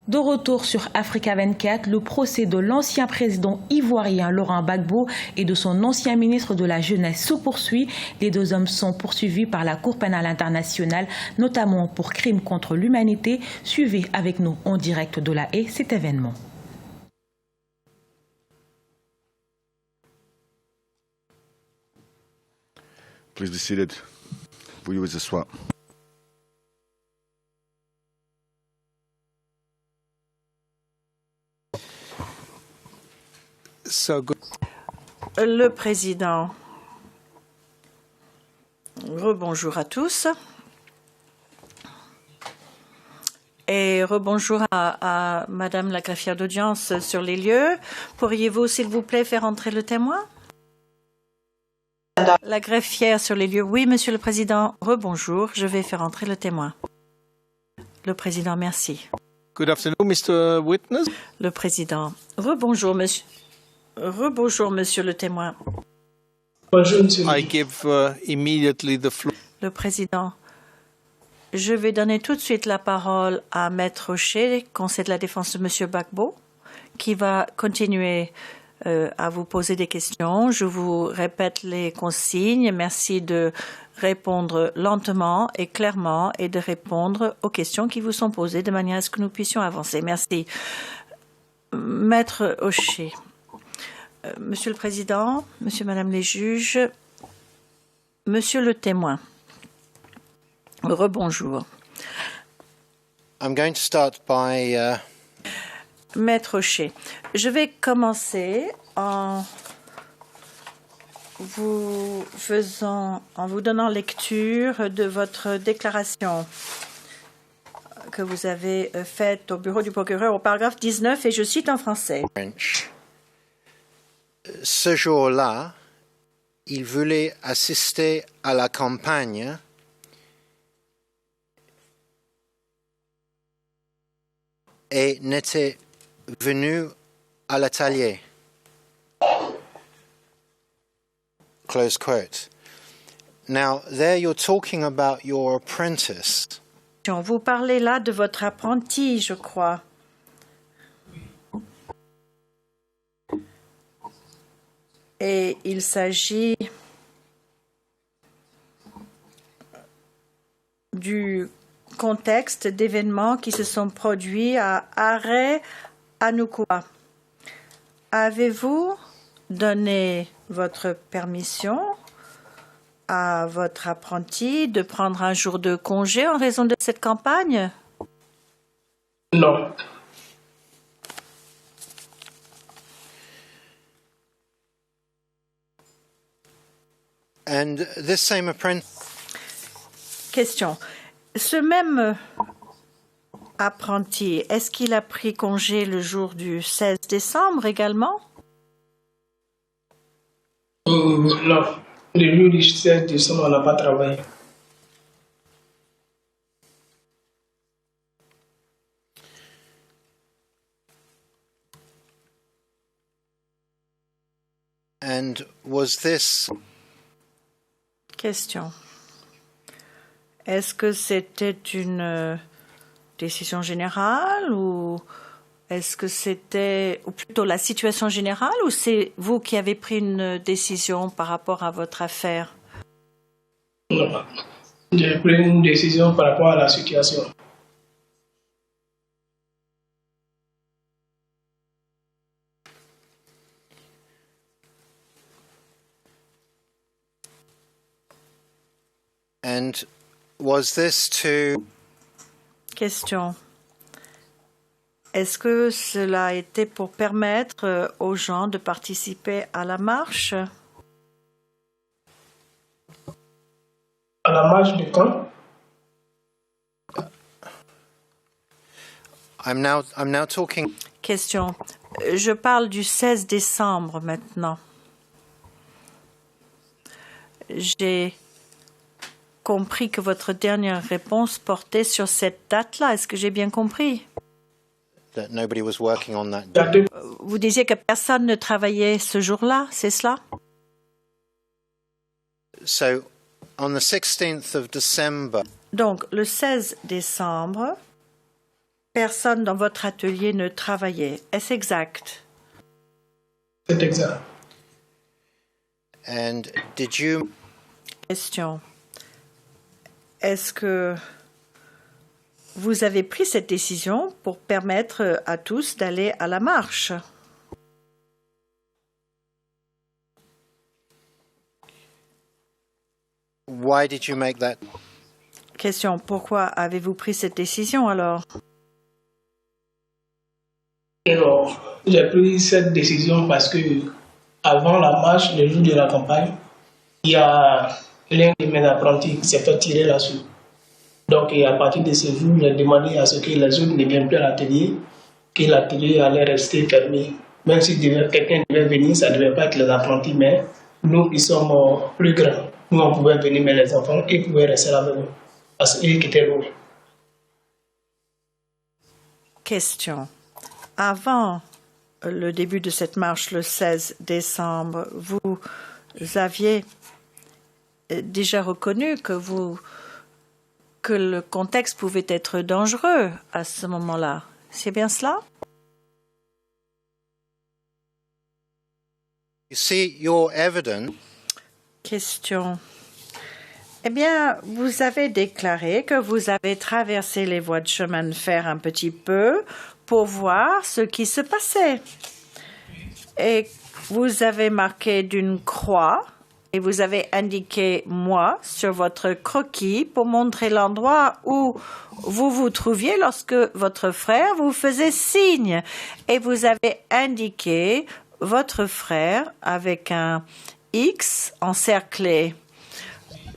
De retour sur Africa 24, le procès de l'ancien président ivoirien Laurent Gbagbo et de son ancien ministre de la Jeunesse se poursuit. Les deux hommes sont poursuivis par la Cour pénale internationale, notamment pour crimes contre l'humanité. Suivez avec nous en direct de La Haye cet événement. Please be seated. Veuillez vous asseoir. Le président. Rebonjour à tous. Et rebonjour à Madame la greffière d'audience sur les lieux. Pourriez-vous, s'il vous plaît, faire entrer le témoin? La greffière sur les lieux. Oui, Monsieur le Président. Rebonjour. Je vais faire entrer le témoin. Le Président, merci. Good afternoon, Mr. Witness. Le Président. Rebonjour, Monsieur. Rebonjour, Monsieur le témoin. Bonjour, Monsieur. I give immediately the floor. Le Président. Je vais donner tout de suite la parole à Maître Rocher, conseiller de la défense de Monsieur Gbagbo, qui va continuer à vous poser des questions. Je vous répète les consignes. Merci de répondre lentement et clairement et de répondre aux questions qui vous sont posées de manière à ce que nous puissions avancer. Merci. Maître Rocher. Monsieur le Président, Monsieur, Madame les juges, Monsieur le témoin. Rebonjour. I'm going to start by Maître Rocher, je vais commencer en vous donnant lecture de votre déclaration que vous avez faite au bureau du procureur au paragraphe 19 et je cite en français. French. Ce jour-là, il voulait assister à la campagne et n'était venu à l'atelier. Close quote. Now, there you're talking about your apprentice. Vous parlez là de votre apprenti, je crois. Et il s'agit du contexte d'événements qui se sont produits à Arrêt Anoukwa. Avez-vous donné votre permission à votre apprenti de prendre un jour de congé en raison de cette campagne? Non. And this same apprentice. Question. Ce même apprenti, est-ce qu'il a pris congé le jour du 16 décembre également? Non. Le jour du 16 décembre, on n'a pas travaillé. And was this Question. Est-ce que c'était une décision générale ou est-ce que c'était, ou plutôt la situation générale, ou c'est vous qui avez pris une décision par rapport à votre affaire? Non. J'ai pris une décision par rapport à la situation. and was this to Question. Est-ce que cela a été pour permettre aux gens de participer à la marche? À la marche de quand? I'm now talking Question. Je parle du 16 décembre maintenant. J'ai compris que votre dernière réponse portait sur cette date-là. Est-ce que j'ai bien compris? that nobody was working on that day. Daté Vous disiez que personne ne travaillait ce jour-là, c'est cela? So on the 16th of December, Donc, le 16 décembre, personne dans votre atelier ne travaillait. Est-ce exact? C'est exact. And did you Question. Est-ce que vous avez pris cette décision pour permettre à tous d'aller à la marche? why did you make that? Question. Pourquoi avez-vous pris cette décision alors? Alors, j'ai pris cette décision parce que avant la marche, le jour de la campagne, il y a l'un de mes apprentis qui s'est fait tirer là-dessus. Donc, et à partir de ce jour, j'ai demandé à ce que les autres ne viennent plus à l'atelier, que l'atelier allait rester fermé. Même si quelqu'un devait venir, ça ne devait pas être les apprentis, mais nous qui sommes plus grands, nous on pouvait venir, mais les enfants, ils pouvaient rester là avec nous, parce qu'ils étaient loin. Question. Avant le début de cette marche, le 16 décembre, vous aviez déjà reconnu que le contexte pouvait être dangereux à ce moment-là. C'est bien cela? You see, your evidence Question. Eh bien, vous avez déclaré que vous avez traversé les voies de chemin de fer un petit peu pour voir ce qui se passait. Et vous avez marqué d'une croix et vous avez indiqué moi sur votre croquis pour montrer l'endroit où vous vous trouviez lorsque votre frère vous faisait signe. Et vous avez indiqué votre frère avec un X encerclé.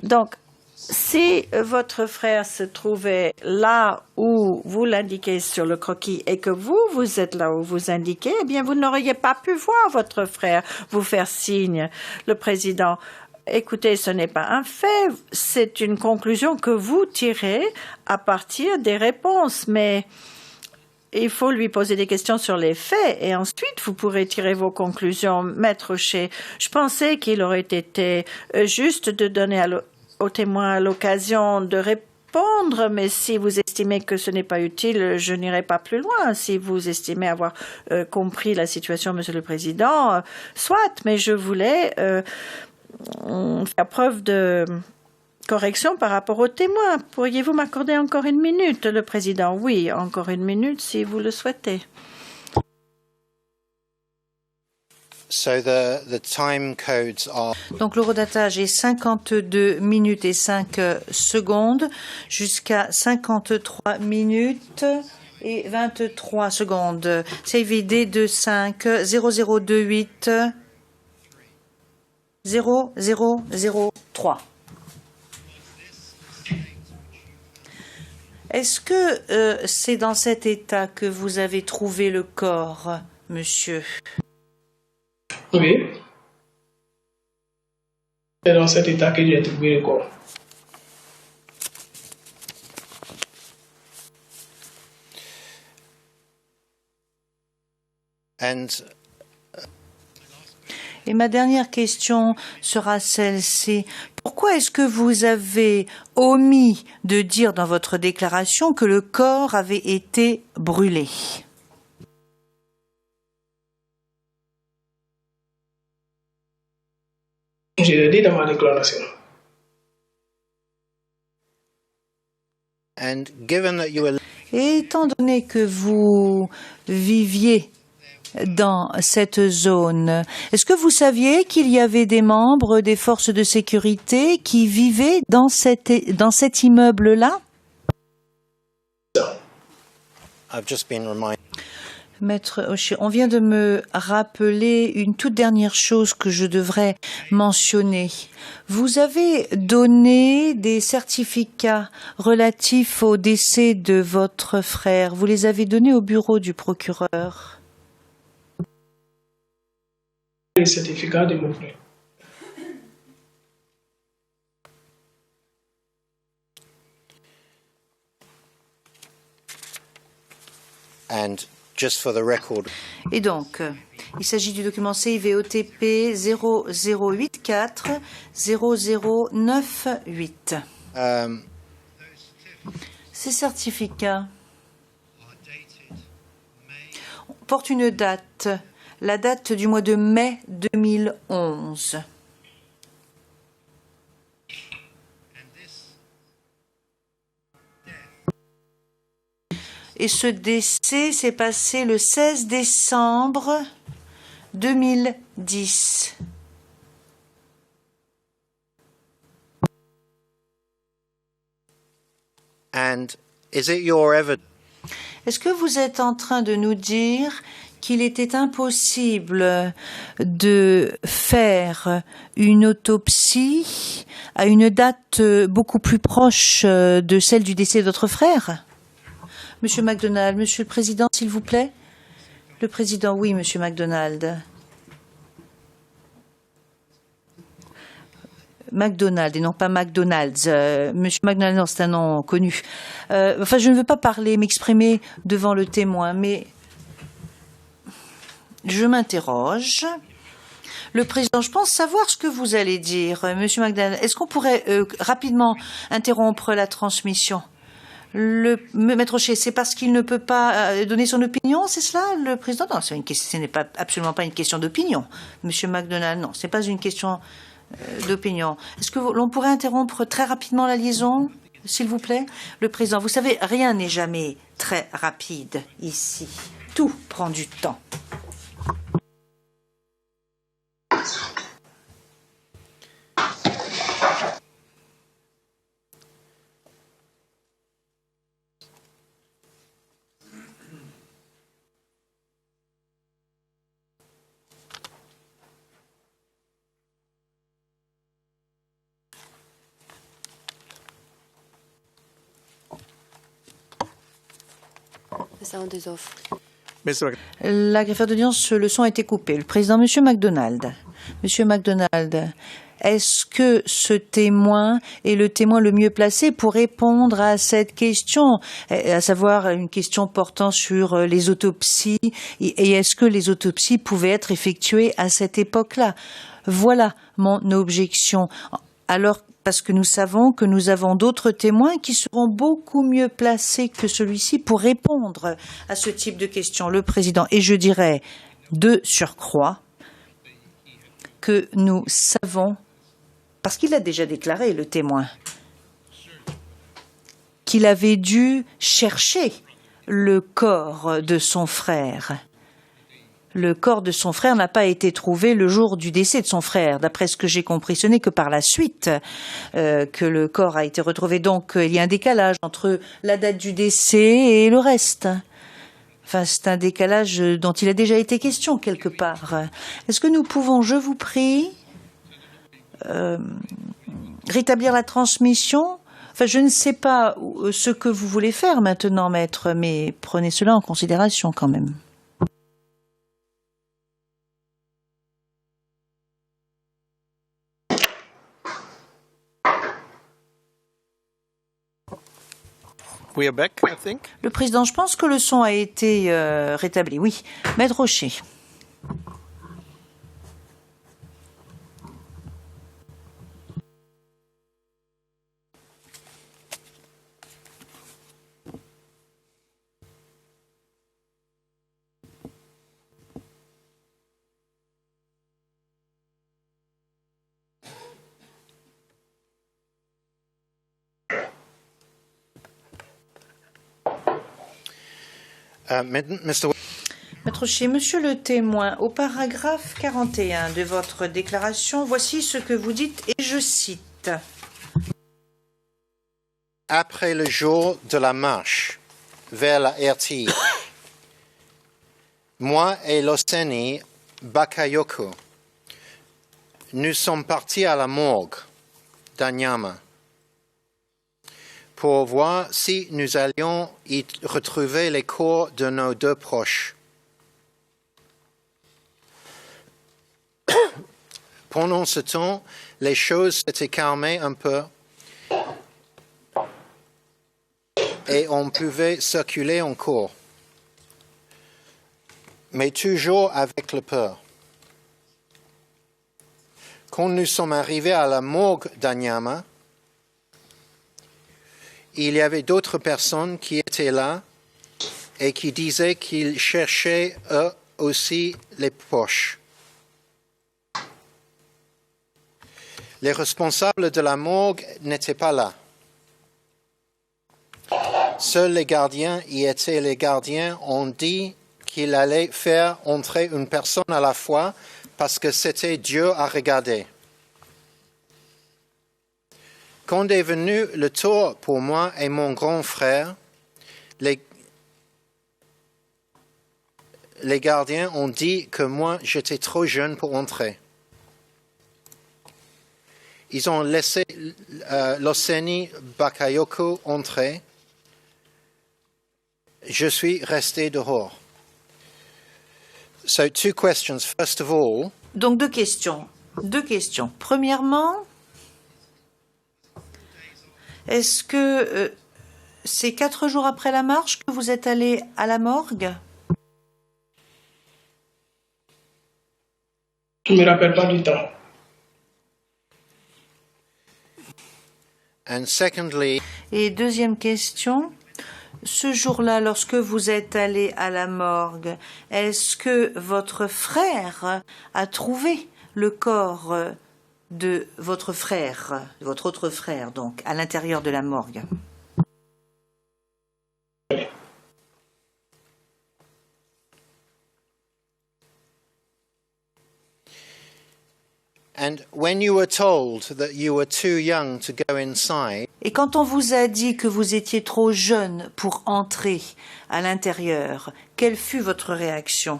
Donc, si votre frère se trouvait là où vous l'indiquez sur le croquis et que vous êtes là où vous indiquez, eh bien, vous n'auriez pas pu voir votre frère vous faire signe. Le président, écoutez, ce n'est pas un fait, c'est une conclusion que vous tirez à partir des réponses, mais il faut lui poser des questions sur les faits et ensuite vous pourrez tirer vos conclusions. Maître O'Shea, je pensais qu'il aurait été juste de donner au témoin l'occasion de répondre, mais si vous estimez que ce n'est pas utile, je n'irai pas plus loin. Si vous estimez avoir compris la situation, Monsieur le Président, soit, mais je voulais faire preuve de correction par rapport aux témoins. Pourriez-vous m'accorder encore une minute, le Président? Oui, encore une minute si vous le souhaitez. So the time codes are Donc l'horodatage est 52 minutes et 5 secondes jusqu'à 53 minutes et 23 secondes. CVD 25 0028 0003. Est-ce que c'est dans cet état que vous avez trouvé le corps, monsieur? Oui. C'est dans cet état que j'ai trouvé le corps. and Et ma dernière question sera celle-ci. Pourquoi est-ce que vous avez omis de dire dans votre déclaration que le corps avait été brûlé? Je l'ai dit dans ma déclaration. and given that you were Et étant donné que vous viviez dans cette zone, est-ce que vous saviez qu'il y avait des membres des forces de sécurité qui vivaient dans cet immeuble-là? I've just been reminded Maître O'Shea, on vient de me rappeler une toute dernière chose que je devrais mentionner. Vous avez donné des certificats relatifs au décès de votre frère. Vous les avez donnés au bureau du procureur. Le certificat de mon frère. and just for the record Et donc, il s'agit du document CIVOTP 0084 0098. um, Ces certificats porte une date, la date du mois de mai 2011. Et ce décès s'est passé le 16 décembre 2010. And is it your evidence Est-ce que vous êtes en train de nous dire qu'il était impossible de faire une autopsie à une date beaucoup plus proche de celle du décès de votre frère? Monsieur MacDonald, Monsieur le Président, s'il vous plaît. Le Président, oui, Monsieur MacDonald. MacDonald et non pas McDonald's. Monsieur MacDonald, non, c'est un nom connu. Enfin, je ne veux pas m'exprimer devant le témoin, mais je m'interroge. Le Président, je pense savoir ce que vous allez dire. Monsieur MacDonald, est-ce qu'on pourrait rapidement interrompre la transmission? Maître Rocher, c'est parce qu'il ne peut pas donner son opinion, c'est cela, le Président? Non, ce n'est pas, absolument pas une question d'opinion. Monsieur MacDonald, non, ce n'est pas une question d'opinion. Est-ce que l'on pourrait interrompre très rapidement la liaison, s'il vous plaît? Le Président, vous savez, rien n'est jamais très rapide ici. Tout prend du temps. La greffière d'audience, le son a été coupé. Le Président, Monsieur MacDonald. Monsieur MacDonald, est-ce que ce témoin est le témoin le mieux placé pour répondre à cette question, à savoir une question portant sur les autopsies, et est-ce que les autopsies pouvaient être effectuées à cette époque-là? Voilà mon objection. Alors, parce que nous savons que nous avons d'autres témoins qui seront beaucoup mieux placés que celui-ci pour répondre à ce type de questions. Le Président, et je dirais de surcroît, que nous savons, parce qu'il a déjà déclaré, le témoin, qu'il avait dû chercher le corps de son frère. Le corps de son frère n'a pas été trouvé le jour du décès de son frère. D'après ce que j'ai compris, ce n'est que par la suite que le corps a été retrouvé. Donc, il y a un décalage entre la date du décès et le reste. Enfin, c'est un décalage dont il a déjà été question quelque part. Est-ce que nous pouvons, je vous prie, rétablir la transmission? Enfin, je ne sais pas ce que vous voulez faire maintenant, maître, mais prenez cela en considération quand même. We are back, I think. Le Président, je pense que le son a été rétabli. Oui. Maître Rocher. Mr. Maître Rocher, Monsieur le témoin, au paragraphe 41 de votre déclaration, voici ce que vous dites, et je cite. Après le jour de la marche vers la RT, moi et Loseni Bakayoko, nous sommes partis à la morgue d'Anyama pour voir si nous allions y retrouver les corps de nos deux proches. Pendant ce temps, les choses s'étaient calmées un peu et on pouvait circuler encore, mais toujours avec la peur. Quand nous sommes arrivés à la morgue d'Anyama, il y avait d'autres personnes qui étaient là et qui disaient qu'ils cherchaient eux aussi les poches. Les responsables de la morgue n'étaient pas là. Seuls les gardiens y étaient. Les gardiens ont dit qu'il allait faire entrer une personne à la fois parce que c'était Dieu à regarder. Quand est venu le tour pour moi et mon grand frère, les gardiens ont dit que moi, j'étais trop jeune pour entrer. Ils ont laissé Loseni Bakayoko entrer. Je suis resté dehors. So, two questions. First of all, Donc deux questions. Premièrement, est-ce que c'est 4 jours après la marche que vous êtes allé à la morgue? Je ne me rappelle pas du temps. and secondly, Et deuxième question, ce jour-là, lorsque vous êtes allé à la morgue, est-ce que votre frère a trouvé le corps de votre frère, votre autre frère, donc, à l'intérieur de la morgue? and when you were told that you were too young to go inside, Et quand on vous a dit que vous étiez trop jeune pour entrer à l'intérieur, quelle fut votre réaction?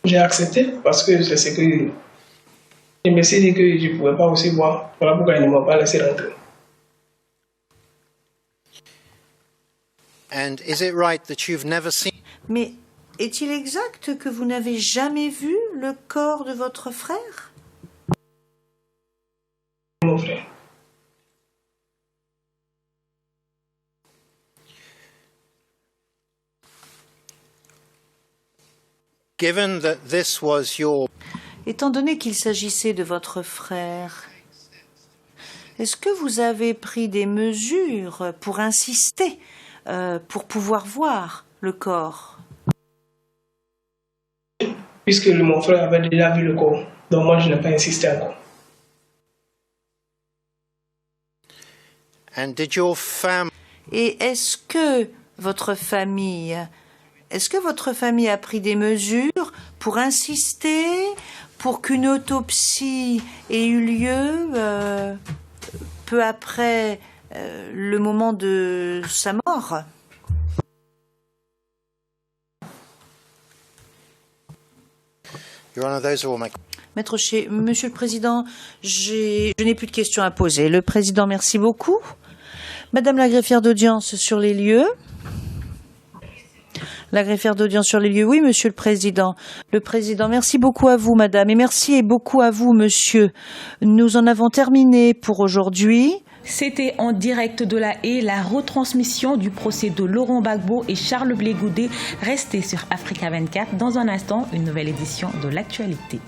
J'ai accepté parce que c'est ce que je me suis dit que je ne pouvais pas aussi voir. Voilà pourquoi ils ne m'ont pas laissé rentrer. and is it right that you've never seen Mais est-il exact que vous n'avez jamais vu le corps de votre frère? Mon frère. given that this was your Étant donné qu'il s'agissait de votre frère, est-ce que vous avez pris des mesures pour insister, pour pouvoir voir le corps? Puisque mon frère avait déjà vu le corps, donc moi je n'ai pas insisté encore. and did your family Et est-ce que votre famille a pris des mesures pour insister, pour qu'une autopsie ait eu lieu peu après le moment de sa mort? Your Honor, those are all my Maître Shea, Monsieur le Président, je n'ai plus de questions à poser. Le Président, merci beaucoup. Madame la greffière d'audience sur les lieux. La greffière d'audience sur les lieux. Oui, Monsieur le Président. Le Président, merci beaucoup à vous, Madame, et merci beaucoup à vous, Monsieur. Nous en avons terminé pour aujourd'hui. C'était en direct de La Haye, la retransmission du procès de Laurent Gbagbo et Charles Blé Goudé. Restez sur Africa 24. Dans un instant, une nouvelle édition de l'actualité.